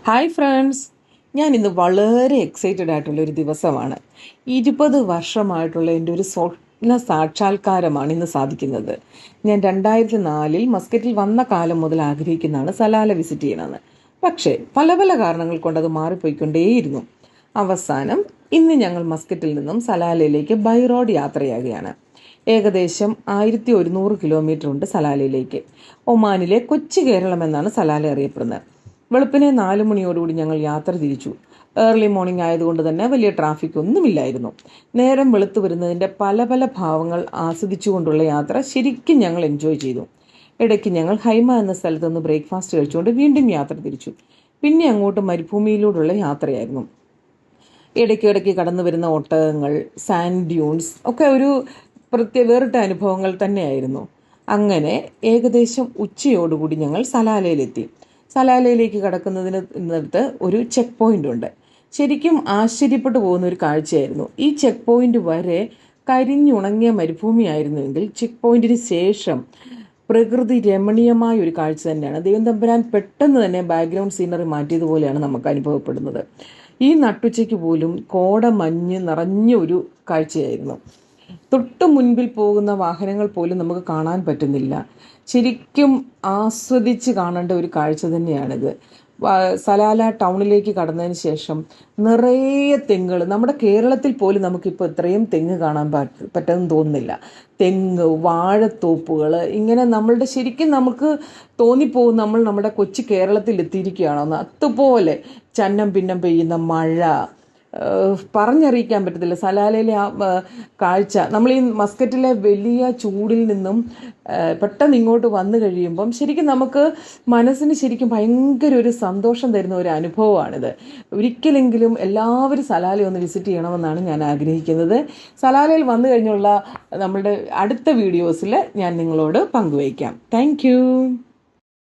Hi friends, ഞാൻ ഇന്ന് വളരെ എക്സൈറ്റഡ് ആയിട്ടുള്ളൊരു ദിവസമാണ്. 20 വർഷമായിട്ടുള്ള എൻ്റെ ഒരു സ്വപ്ന സാക്ഷാത്കാരമാണ് ഇന്ന് സാധിക്കുന്നത്. ഞാൻ 2004 മസ്കറ്റിൽ വന്ന കാലം മുതൽ ആഗ്രഹിക്കുന്നതാണ് സലാല വിസിറ്റ് ചെയ്യണമെന്ന്. പക്ഷേ പല പല കാരണങ്ങൾ കൊണ്ട് അത് മാറിപ്പോയിക്കൊണ്ടേയിരുന്നു. അവസാനം ഇന്ന് ഞങ്ങൾ മസ്കറ്റിൽ നിന്നും സലാലയിലേക്ക് ബൈ റോഡ് യാത്രയാകുകയാണ്. ഏകദേശം 1100 കിലോമീറ്റർ ഉണ്ട് സലാലയിലേക്ക്. ഒമാനിലെ കൊച്ചു കേരളം എന്നാണ് സലാല അറിയപ്പെടുന്നത്. വെളുപ്പിനെ 4 മണിയോടുകൂടി ഞങ്ങൾ യാത്ര തിരിച്ചു. ഏർലി മോർണിംഗ് ആയതുകൊണ്ട് തന്നെ വലിയ ട്രാഫിക് ഒന്നുമില്ലായിരുന്നു. നേരം വെളുത്തു വരുന്നതിൻ്റെ പല പല ഭാവങ്ങൾ ആസ്വദിച്ചുകൊണ്ടുള്ള യാത്ര ശരിക്കും ഞങ്ങൾ എൻജോയ് ചെയ്തു. ഇടയ്ക്ക് ഞങ്ങൾ ഹൈമ എന്ന സ്ഥലത്ത് നിന്ന് ബ്രേക്ക്ഫാസ്റ്റ് കഴിച്ചുകൊണ്ട് വീണ്ടും യാത്ര തിരിച്ചു. പിന്നെ അങ്ങോട്ട് മരുഭൂമിയിലൂടെയുള്ള യാത്രയായിരുന്നു. ഇടയ്ക്കിടയ്ക്ക് കടന്നു വരുന്ന ഒട്ടകങ്ങൾ, സാൻഡ് ഡ്യൂൺസ് ഒക്കെ ഒരു വേറിട്ട അനുഭവങ്ങൾ തന്നെയായിരുന്നു. അങ്ങനെ ഏകദേശം ഉച്ചയോടുകൂടി ഞങ്ങൾ സലാലയിലെത്തി. സലാലയിലേക്ക് കടക്കുന്നതിനടുത്ത് ഒരു ചെക്ക് പോയിന്റ് ഉണ്ട്. ശരിക്കും ആശ്ചര്യപ്പെട്ടു പോകുന്ന ഒരു കാഴ്ചയായിരുന്നു. ഈ ചെക്ക് പോയിന്റ് വരെ കരിഞ്ഞുണങ്ങിയ മരുഭൂമിയായിരുന്നുവെങ്കിൽ ചെക്ക് പോയിന്റിന് ശേഷം പ്രകൃതി രമണീയമായ ഒരു കാഴ്ച തന്നെയാണ്. ദൈവം തമ്പുരാൻ പെട്ടെന്ന് തന്നെ ബാക്ക്ഗ്രൗണ്ട് സീനറി മാറ്റിയതുപോലെയാണ് നമുക്ക് അനുഭവപ്പെടുന്നത്. ഈ നട്ടുച്ചയ്ക്ക് പോലും കോട മഞ്ഞ് നിറഞ്ഞ ഒരു കാഴ്ചയായിരുന്നു. തൊട്ടു മുൻപിൽ പോകുന്ന വാഹനങ്ങൾ പോലും നമുക്ക് കാണാൻ പറ്റുന്നില്ല. ശരിക്കും ആസ്വദിച്ച് കാണേണ്ട ഒരു കാഴ്ച തന്നെയാണിത്. സലാല ടൗണിലേക്ക് കടന്നതിന് ശേഷം നിറയെ തെങ്ങുകൾ. നമ്മുടെ കേരളത്തിൽ പോലും നമുക്കിപ്പോൾ ഇത്രയും തെങ്ങ് കാണാൻ പറ്റുമെന്ന് തോന്നുന്നില്ല. തെങ്ങ്, വാഴത്തോപ്പുകൾ, ഇങ്ങനെ നമ്മളുടെ ശരിക്കും നമുക്ക് തോന്നിപ്പോകും നമ്മൾ നമ്മുടെ കൊച്ചു കേരളത്തിൽ എത്തിയിരിക്കുകയാണെന്ന്. അതുപോലെ ചന്നം ഭിന്നം പെയ്യുന്ന മഴ പറഞ്ഞറിയിക്കാൻ പറ്റത്തില്ല. സലാലയിലെ ആ കാഴ്ച, നമ്മൾ ഈ മസ്കറ്റിലെ വലിയ ചൂടിൽ നിന്നും പെട്ടെന്ന് ഇങ്ങോട്ട് വന്നു കഴിയുമ്പം ശരിക്കും നമുക്ക് മനസ്സിന് ശരിക്കും ഭയങ്കര ഒരു സന്തോഷം തരുന്ന ഒരു അനുഭവമാണിത്. ഒരിക്കലെങ്കിലും എല്ലാവരും സലാല ഒന്ന് വിസിറ്റ് ചെയ്യണമെന്നാണ് ഞാൻ ആഗ്രഹിക്കുന്നത്. സലാലയിൽ വന്നു കഴിഞ്ഞുള്ള നമ്മളുടെ അടുത്ത വീഡിയോസിൽ ഞാൻ നിങ്ങളോട് പങ്കുവയ്ക്കാം. താങ്ക്